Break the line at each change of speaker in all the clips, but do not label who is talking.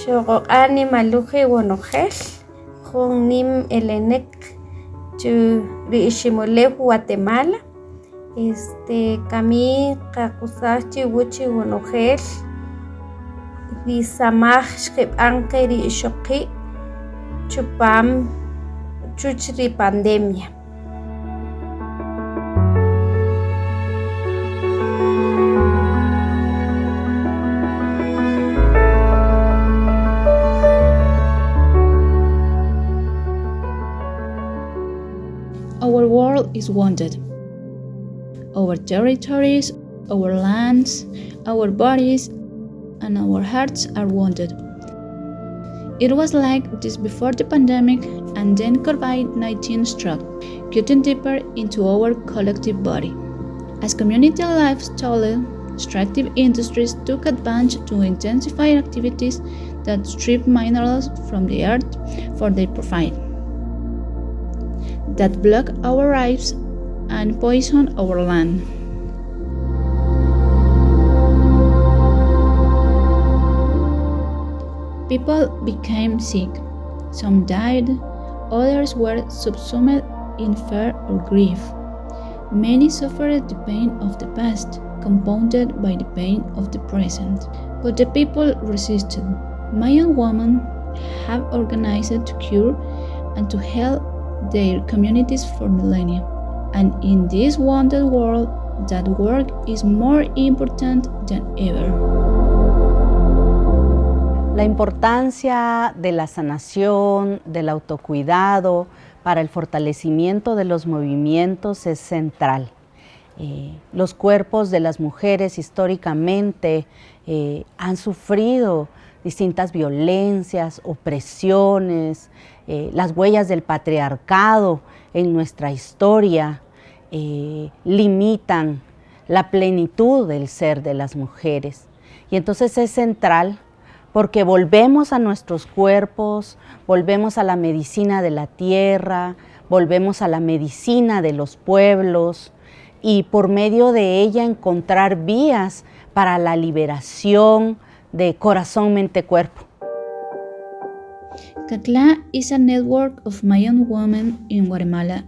Xogo anima luji wonojel, jun nim elenek chu riishimolej Guatemala. Kami qaqusachi wuchi wonojel, risamaj xqib'anqi ri'ixoqi' chupam chuch ri pandemia.
Our world is wounded. Our territories, our lands, our bodies, and our hearts are wounded. It was like this before the pandemic, and then COVID-19 struck, cutting deeper into our collective body. As community life stalled, extractive industries took advantage to intensify activities that strip minerals from the earth for their profit, that block our lives and poison our land. People became sick. Some died, others were subsumed in fear or grief. Many suffered the pain of the past, compounded by the pain of the present. But the people resisted. Mayan women have organized to cure and to help their communities for millennia. And in this wounded world, that work is more important than ever.
La importancia de la sanación, del autocuidado para el fortalecimiento de los movimientos es central. Los cuerpos de las mujeres históricamente han sufrido distintas violencias, opresiones, las huellas del patriarcado en nuestra historia limitan la plenitud del ser de las mujeres. Y entonces es central porque volvemos a nuestros cuerpos, volvemos a la medicina de la tierra, volvemos a la medicina de los pueblos y por medio de ella encontrar vías para la liberación de corazón, mente, cuerpo.
CACLA is a network of Mayan women in Guatemala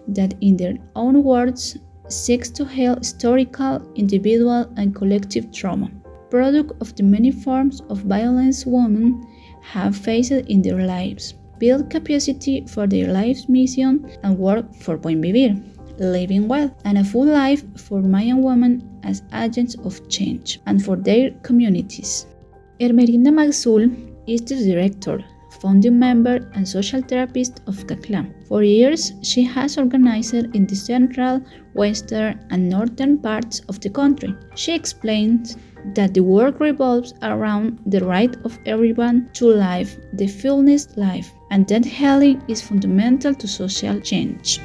that, in their own words, seeks to heal historical, individual, and collective trauma, product of the many forms of violence women have faced in their lives, build capacity for their life's mission, and work for Buen Vivir, living well, and a full life for Mayan women as agents of change, and for their communities. Ermelinda Magsul is the director, founding member, and social therapist of CACLA. For years, she has organized in the central, western, and northern parts of the country. She explains that the work revolves around the right of everyone to live the fullness life, and that healing is fundamental to social change.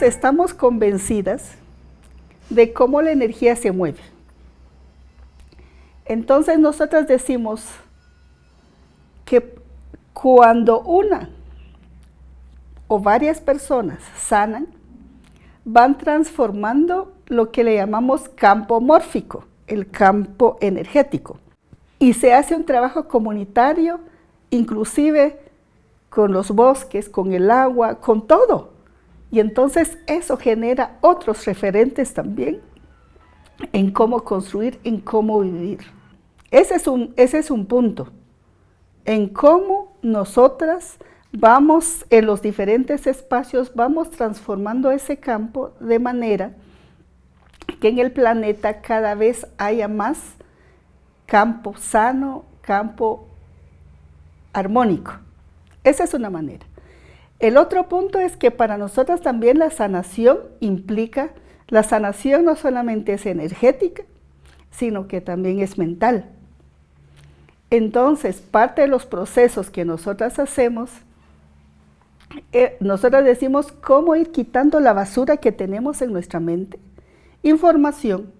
Estamos convencidas de cómo la energía se mueve. Entonces nosotras decimos que cuando una o varias personas sanan, van transformando lo que le llamamos campo mórfico, el campo energético. Y se hace un trabajo comunitario, inclusive con los bosques, con el agua, con todo. Y entonces eso genera otros referentes también en cómo construir, en cómo vivir. Ese es un punto, en cómo nosotras vamos en los diferentes espacios, vamos transformando ese campo de manera que en el planeta cada vez haya más campo sano, campo armónico. Esa es una manera. El otro punto es que para nosotras también la sanación implica, la sanación no solamente es energética, sino que también es mental. Entonces, parte de los procesos que nosotras hacemos, nosotras decimos cómo ir quitando la basura que tenemos en nuestra mente. Información,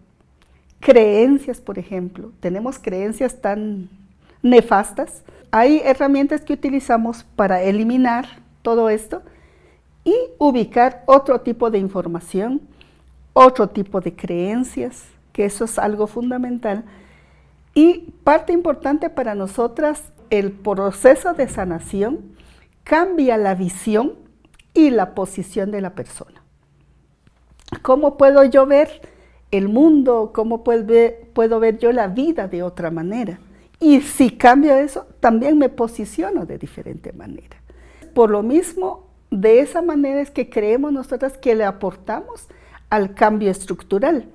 creencias, por ejemplo. Tenemos creencias tan nefastas. Hay herramientas que utilizamos para eliminar todo esto y ubicar otro tipo de información, otro tipo de creencias, que eso es algo fundamental, Y parte importante para nosotras, el proceso de sanación cambia la visión y la posición de la persona. ¿Cómo puedo yo ver el mundo? ¿Cómo puedo ver yo la vida de otra manera? Y si cambio eso, también me posiciono de diferente manera. Por lo mismo, de esa manera es que creemos nosotras que le aportamos al cambio estructural.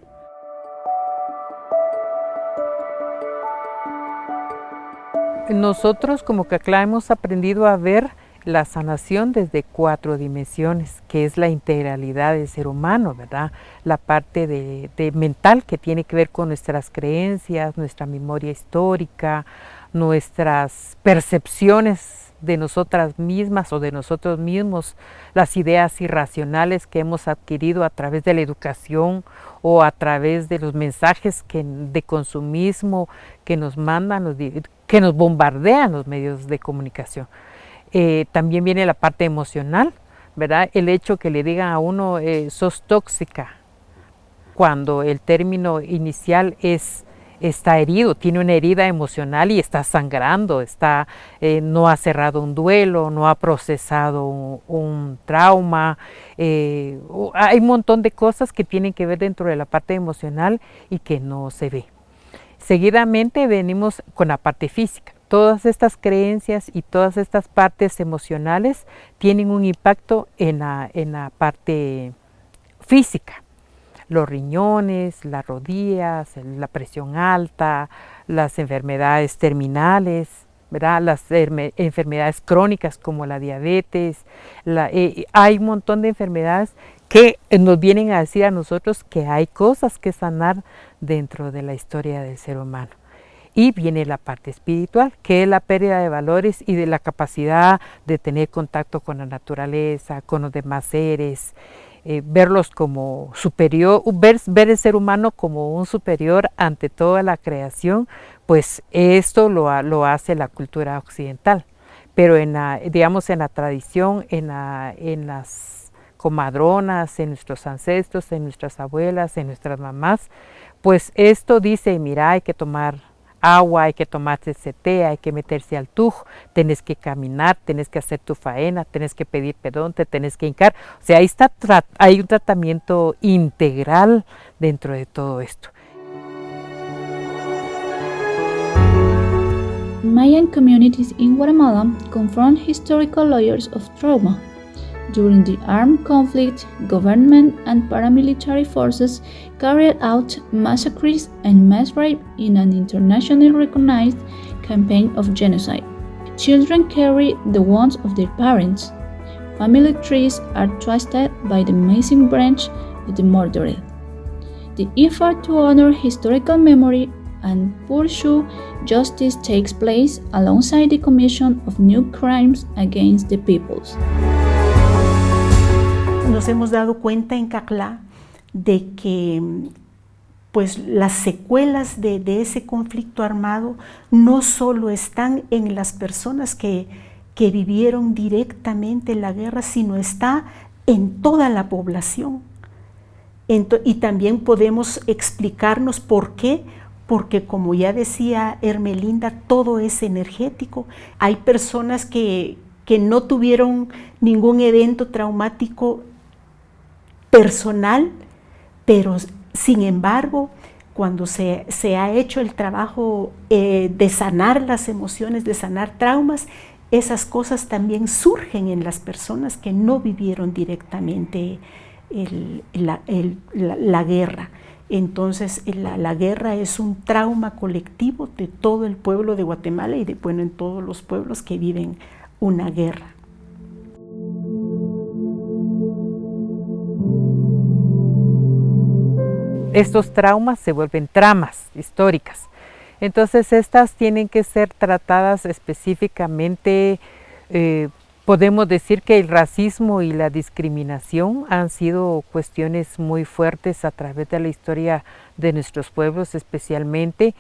Nosotros como CACLA hemos aprendido a ver la sanación desde 4 dimensiones, que es la integralidad del ser humano, ¿verdad? La parte de mental que tiene que ver con nuestras creencias, nuestra memoria histórica, nuestras percepciones de nosotras mismas o de nosotros mismos, las ideas irracionales que hemos adquirido a través de la educación o a través de los mensajes de consumismo que nos mandan, que nos bombardean los medios de comunicación. También viene la parte emocional, ¿verdad? El hecho que le digan a uno, sos tóxica, cuando el término inicial está herido, tiene una herida emocional y está sangrando, no ha cerrado un duelo, no ha procesado un trauma. Hay un montón de cosas que tienen que ver dentro de la parte emocional y que no se ve. Seguidamente venimos con la parte física. Todas estas creencias y todas estas partes emocionales tienen un impacto en la parte física. Los riñones, las rodillas, la presión alta, las enfermedades terminales, ¿verdad? Las enfermedades crónicas como la diabetes. Hay un montón de enfermedades que nos vienen a decir a nosotros que hay cosas que sanar dentro de la historia del ser humano. Y viene la parte espiritual, que es la pérdida de valores y de la capacidad de tener contacto con la naturaleza, con los demás seres, verlos como superior, ver el ser humano como un superior ante toda la creación, pues esto lo hace la cultura occidental. Pero digamos en la tradición, en las comadronas, en nuestros ancestros, en nuestras abuelas, en nuestras mamás, pues esto dice, mira, hay que tomar agua, hay que tomarse ese té, hay que meterse al tuj, tenés que caminar, tenés que hacer tu faena, tenés que pedir perdón, te tenés que hincar. O sea, hay un tratamiento integral dentro de todo esto.
Mayan communities in Guatemala confront historical layers of trauma. During the armed conflict, government and paramilitary forces carried out massacres and mass rape in an internationally recognized campaign of genocide. Children carry the wounds of their parents. Family trees are twisted by the missing branch of the murdered. The effort to honor historical memory and pursue justice takes place alongside the commission of new crimes against the peoples.
Nos hemos dado cuenta en CACLA de que pues, las secuelas de ese conflicto armado no solo están en las personas que vivieron directamente la guerra, sino está en toda la población. Y también podemos explicarnos por qué, porque como ya decía Hermelinda, todo es energético. Hay personas que no tuvieron ningún evento traumático personal, pero sin embargo, cuando se ha hecho el trabajo de sanar las emociones, de sanar traumas, esas cosas también surgen en las personas que no vivieron directamente la guerra. Entonces, la guerra es un trauma colectivo de todo el pueblo de Guatemala y en todos los pueblos que viven una guerra.
Estos traumas se vuelven tramas históricas. Entonces estas tienen que ser tratadas específicamente. Podemos decir que el racismo y la discriminación han sido cuestiones muy fuertes a través de la historia de nuestros pueblos especialmente,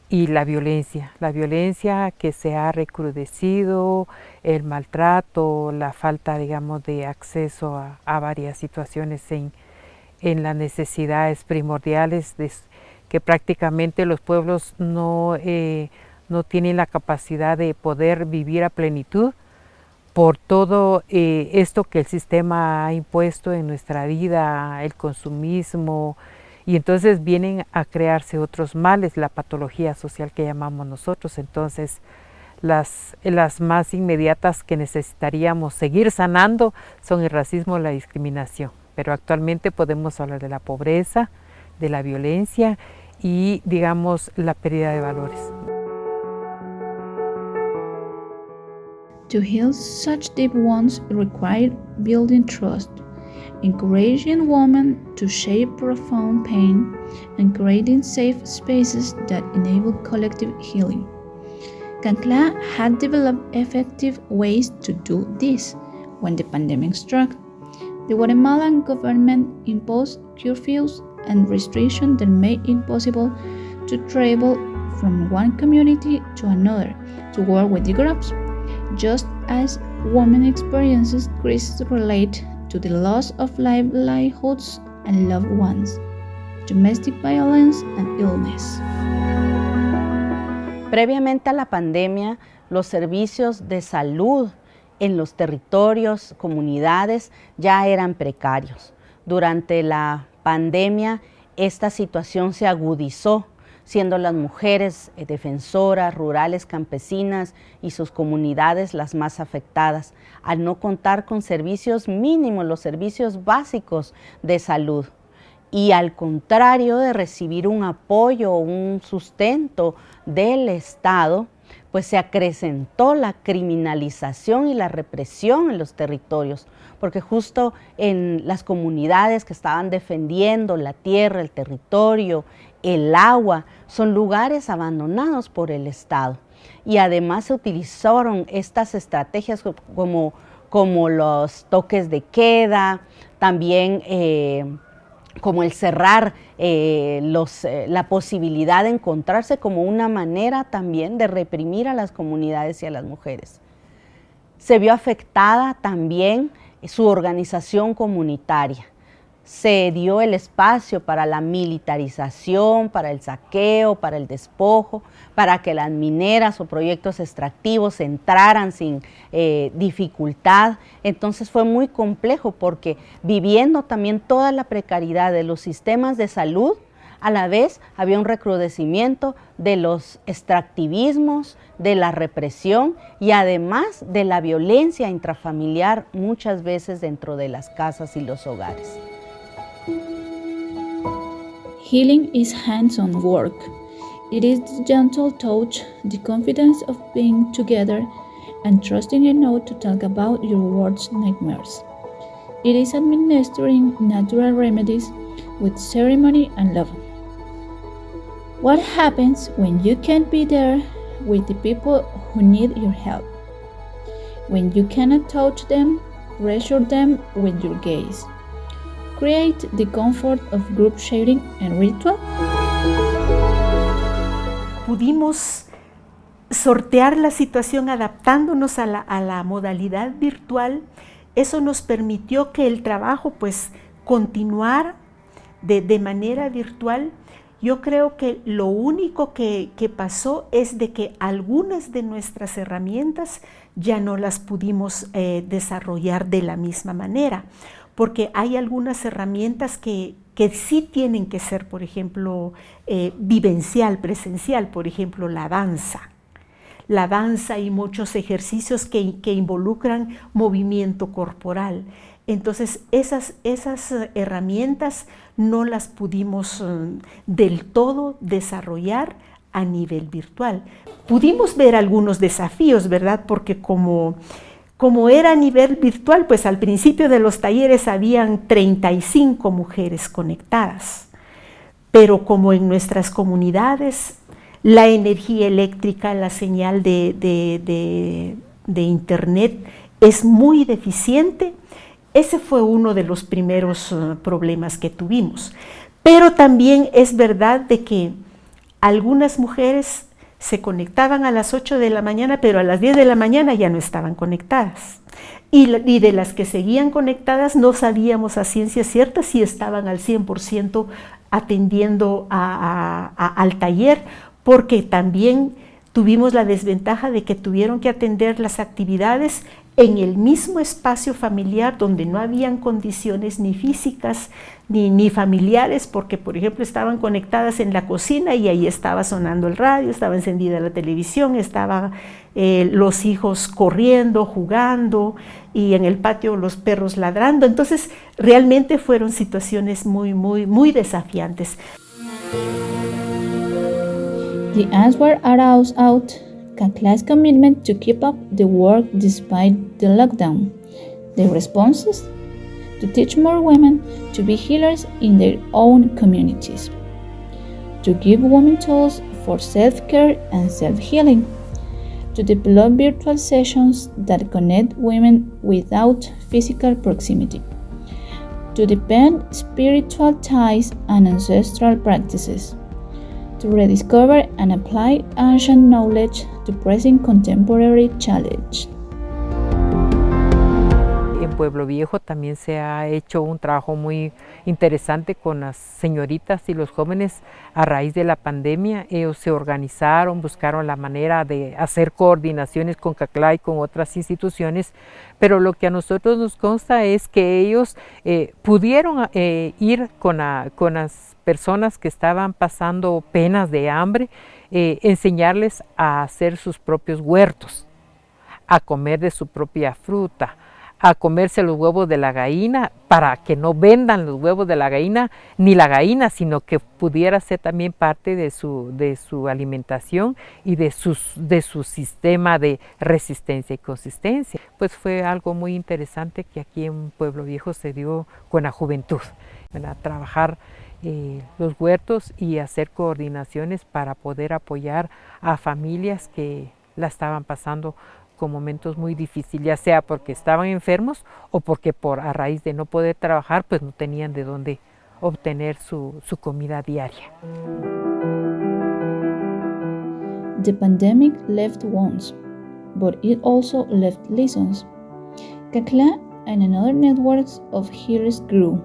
y la violencia que se ha recrudecido, el maltrato, la falta, digamos, de acceso a varias situaciones en las necesidades primordiales que prácticamente los pueblos no tienen la capacidad de poder vivir a plenitud por todo esto que el sistema ha impuesto en nuestra vida, el consumismo, y entonces vienen a crearse otros males, la patología social que llamamos nosotros. Entonces las más inmediatas que necesitaríamos seguir sanando son el racismo y la discriminación, pero actualmente podemos hablar de la pobreza, de la violencia y, digamos, la pérdida de valores.
To heal such deep wounds required building trust, encouraging women to share profound pain, and creating safe spaces that enable collective healing. CANCLA had developed effective ways to do this when the pandemic struck. The Guatemalan government imposed curfews and restrictions that made it possible to travel from one community to another to work with the groups, just as women experiences crises relate to the loss of livelihoods and loved ones, domestic violence and illness.
Previamente a la pandemia, los servicios de salud en los territorios, comunidades, ya eran precarios. Durante la pandemia, esta situación se agudizó, siendo las mujeres defensoras, rurales, campesinas y sus comunidades las más afectadas, al no contar con servicios mínimos, los servicios básicos de salud. Y al contrario de recibir un apoyo, un sustento del Estado, pues se acrecentó la criminalización y la represión en los territorios, porque justo en las comunidades que estaban defendiendo la tierra, el territorio, el agua, son lugares abandonados por el Estado. Y además se utilizaron estas estrategias como los toques de queda, también como el cerrar la posibilidad de encontrarse como una manera también de reprimir a las comunidades y a las mujeres. Se vio afectada también su organización comunitaria. Se dio el espacio para la militarización, para el saqueo, para el despojo, para que las mineras o proyectos extractivos entraran sin dificultad. Entonces fue muy complejo porque viviendo también toda la precariedad de los sistemas de salud, a la vez había un recrudecimiento de los extractivismos, de la represión y además de la violencia intrafamiliar muchas veces dentro de las casas y los hogares.
Healing is hands-on work. It is the gentle touch, the confidence of being together, and trusting enough to talk about your worst nightmares. It is administering natural remedies with ceremony and love. What happens when you can't be there with the people who need your help? When you cannot touch them, reassure them with your gaze. Create the comfort of group sharing and ritual.
Pudimos sortear la situación adaptándonos a la modalidad virtual. Eso nos permitió que el trabajo pues continuara de manera virtual. Yo creo que lo único que pasó es de que algunas de nuestras herramientas ya no las pudimos desarrollar de la misma manera, porque hay algunas herramientas que sí tienen que ser, por ejemplo, vivencial, presencial, por ejemplo, la danza y muchos ejercicios que involucran movimiento corporal. Entonces, esas herramientas no las pudimos del todo desarrollar a nivel virtual. Pudimos ver algunos desafíos, ¿verdad? Porque como era a nivel virtual, pues al principio de los talleres habían 35 mujeres conectadas. Pero como en nuestras comunidades la energía eléctrica, la señal de internet es muy deficiente, ese fue uno de los primeros problemas que tuvimos. Pero también es verdad de que algunas mujeres se conectaban a las 8 de la mañana, pero a las 10 de la mañana ya no estaban conectadas. Y de las que seguían conectadas no sabíamos a ciencia cierta si estaban al 100% atendiendo al taller, porque también tuvimos la desventaja de que tuvieron que atender las actividades en el mismo espacio familiar donde no habían condiciones ni físicas ni familiares, porque por ejemplo estaban conectadas en la cocina y ahí estaba sonando el radio, estaba encendida la televisión, estaban los hijos corriendo, jugando, y en el patio los perros ladrando. Entonces realmente fueron situaciones muy desafiantes.
The answer arose out CACLA's commitment to keep up the work despite the lockdown. The responses? To teach more women to be healers in their own communities. To give women tools for self-care and self-healing. To develop virtual sessions that connect women without physical proximity. To deepen spiritual ties and ancestral practices. To rediscover and apply ancient knowledge to present contemporary challenge.
En Pueblo Viejo también se ha hecho un trabajo muy interesante con las señoritas y los jóvenes a raíz de la pandemia. Ellos se organizaron, buscaron la manera de hacer coordinaciones con CACLA y con otras instituciones, pero lo que a nosotros nos consta es que ellos pudieron ir con las personas que estaban pasando penas de hambre, enseñarles a hacer sus propios huertos, a comer de su propia fruta, a comerse los huevos de la gallina, para que no vendan los huevos de la gallina, ni la gallina, sino que pudiera ser también parte de su alimentación y de su sistema de resistencia y consistencia. Pues fue algo muy interesante que aquí en Pueblo Viejo se dio con la juventud, ¿verdad? Trabajar los huertos y hacer coordinaciones para poder apoyar a familias que la estaban pasando con momentos muy difíciles, ya sea porque estaban enfermos o porque a raíz de no poder trabajar, pues no tenían de dónde obtener su comida diaria.
The pandemic left wounds, but it also left lessons. CACLA and another networks of healers grew.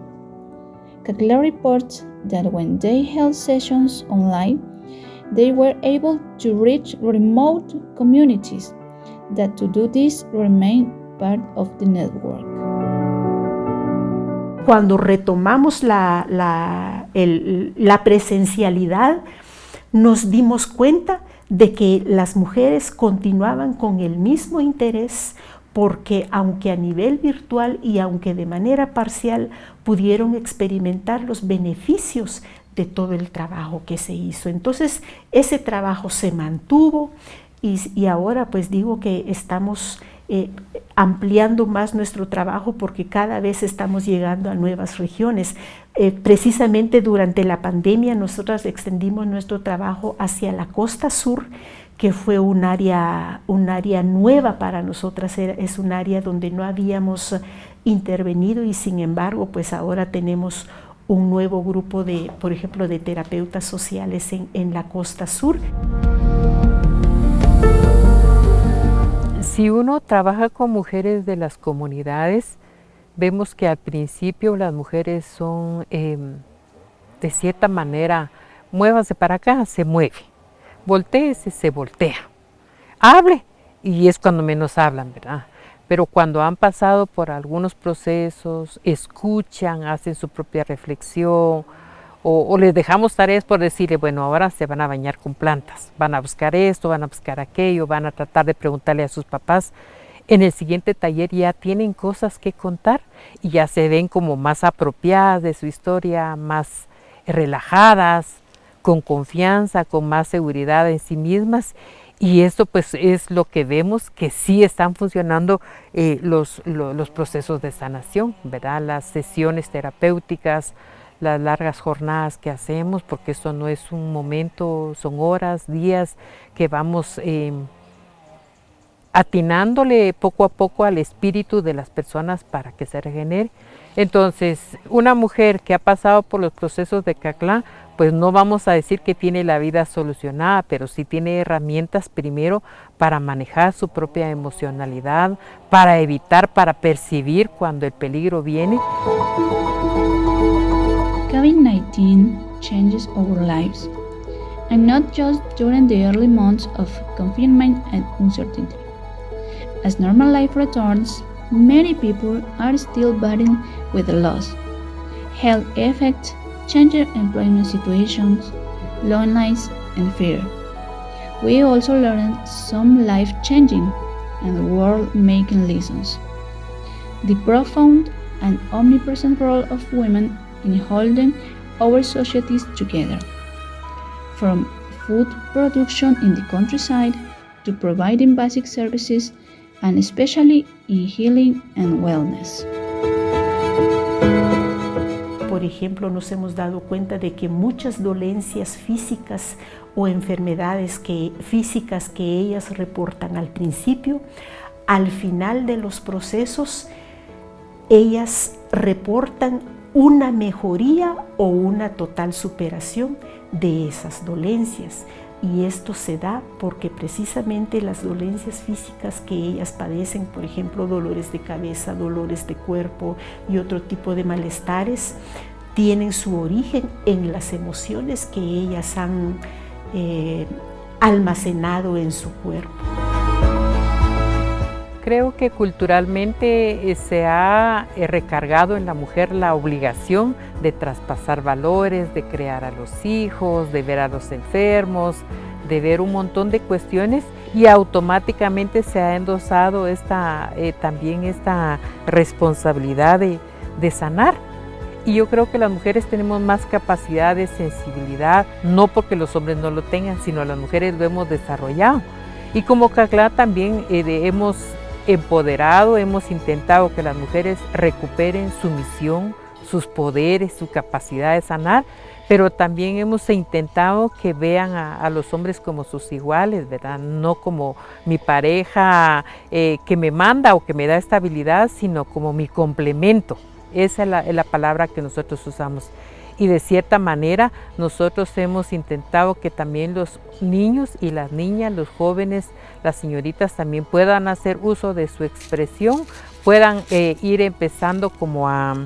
CACLA reports that when they held sessions online, they were able to reach remote communities that to do this remain part of the network.
Cuando retomamos la presencialidad, nos dimos cuenta de que las mujeres continuaban con el mismo interés, porque aunque a nivel virtual y aunque de manera parcial pudieron experimentar los beneficios de todo el trabajo que se hizo. Entonces ese trabajo se mantuvo. Y ahora pues digo que estamos ampliando más nuestro trabajo porque cada vez estamos llegando a nuevas regiones. Precisamente durante la pandemia nosotras extendimos nuestro trabajo hacia la costa sur, que fue un área nueva para nosotras, es un área donde no habíamos intervenido y sin embargo pues ahora tenemos un nuevo grupo de, por ejemplo, de terapeutas sociales en la costa sur.
Si uno trabaja con mujeres de las comunidades, vemos que al principio las mujeres son, de cierta manera, muévase para acá, se mueve, voltéese, se voltea, hable, y es cuando menos hablan, ¿verdad? Pero cuando han pasado por algunos procesos, escuchan, hacen su propia reflexión, o les dejamos tareas por decirle, bueno, ahora se van a bañar con plantas, van a buscar esto, van a buscar aquello, van a tratar de preguntarle a sus papás. En el siguiente taller ya tienen cosas que contar y ya se ven como más apropiadas de su historia, más relajadas, con confianza, con más seguridad en sí mismas. Y esto pues es lo que vemos que sí están funcionando los procesos de sanación, ¿verdad? Las sesiones terapéuticas, las largas jornadas que hacemos, porque esto no es un momento, son horas, días que vamos atinándole poco a poco al espíritu de las personas para que se regenere. Entonces, una mujer que ha pasado por los procesos de Caclá, pues no vamos a decir que tiene la vida solucionada, pero sí tiene herramientas primero para manejar su propia emocionalidad, para evitar, para percibir cuando el peligro viene.
COVID-19 changes our lives, and not just during the early months of confinement and uncertainty. As normal life returns, many people are still battling with the loss, health effects, changing employment situations, loneliness, and fear. We also learned some life-changing and world-making lessons. The profound and omnipresent role of women in holding our societies together, from food production in the countryside to providing basic services, and especially in healing and wellness.
Por ejemplo, nos hemos dado cuenta de que muchas dolencias físicas o enfermedades físicas que ellas reportan al principio, al final de los procesos, ellas reportan una mejoría o una total superación de esas dolencias. Y esto se da porque precisamente las dolencias físicas que ellas padecen, por ejemplo, dolores de cabeza, dolores de cuerpo y otro tipo de malestares, tienen su origen en las emociones que ellas han almacenado en su cuerpo.
Creo que culturalmente se ha recargado en la mujer la obligación de traspasar valores, de criar a los hijos, de ver a los enfermos, de ver un montón de cuestiones, y automáticamente se ha endosado también esta responsabilidad de sanar. Y yo creo que las mujeres tenemos más capacidad de sensibilidad, no porque los hombres no lo tengan, sino las mujeres lo hemos desarrollado. Y como Caclá también hemos empoderado, hemos intentado que las mujeres recuperen su misión, sus poderes, su capacidad de sanar, pero también hemos intentado que vean a los hombres como sus iguales, ¿verdad? No como mi pareja que me manda o que me da estabilidad, sino como mi complemento. Esa es la palabra que nosotros usamos. Y de cierta manera nosotros hemos intentado que también los niños y las niñas, los jóvenes, las señoritas también puedan hacer uso de su expresión, puedan ir empezando como a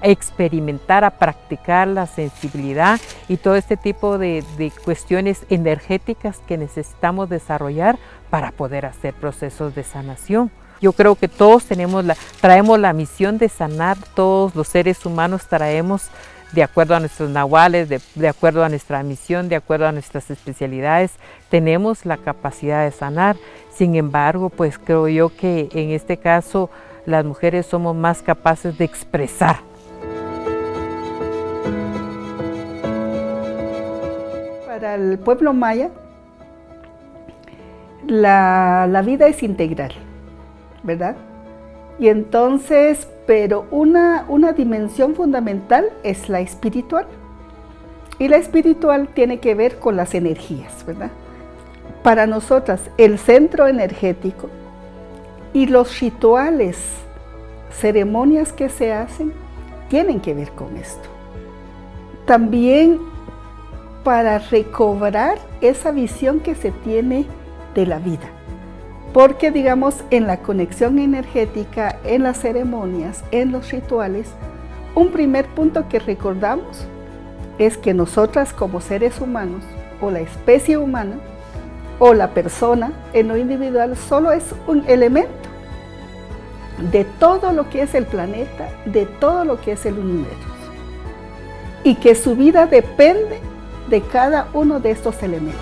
experimentar, a practicar la sensibilidad y todo este tipo de cuestiones energéticas que necesitamos desarrollar para poder hacer procesos de sanación. Yo creo que todos traemos la misión de sanar, todos los seres humanos traemos, de acuerdo a nuestros nahuales, de acuerdo a nuestra misión, de acuerdo a nuestras especialidades, tenemos la capacidad de sanar. Sin embargo, pues creo yo que en este caso las mujeres somos más capaces de expresar.
Para el pueblo maya, la vida es integral, ¿verdad? Y entonces, pero una dimensión fundamental es la espiritual. Y la espiritual tiene que ver con las energías, ¿verdad? Para nosotras, el centro energético y los rituales, ceremonias que se hacen, tienen que ver con esto. También para recobrar esa visión que se tiene de la vida. Porque, digamos, en la conexión energética, en las ceremonias, en los rituales, un primer punto que recordamos es que nosotras como seres humanos, o la especie humana, o la persona en lo individual, solo es un elemento de todo lo que es el planeta, de todo lo que es el universo. Y que su vida depende de cada uno de estos elementos.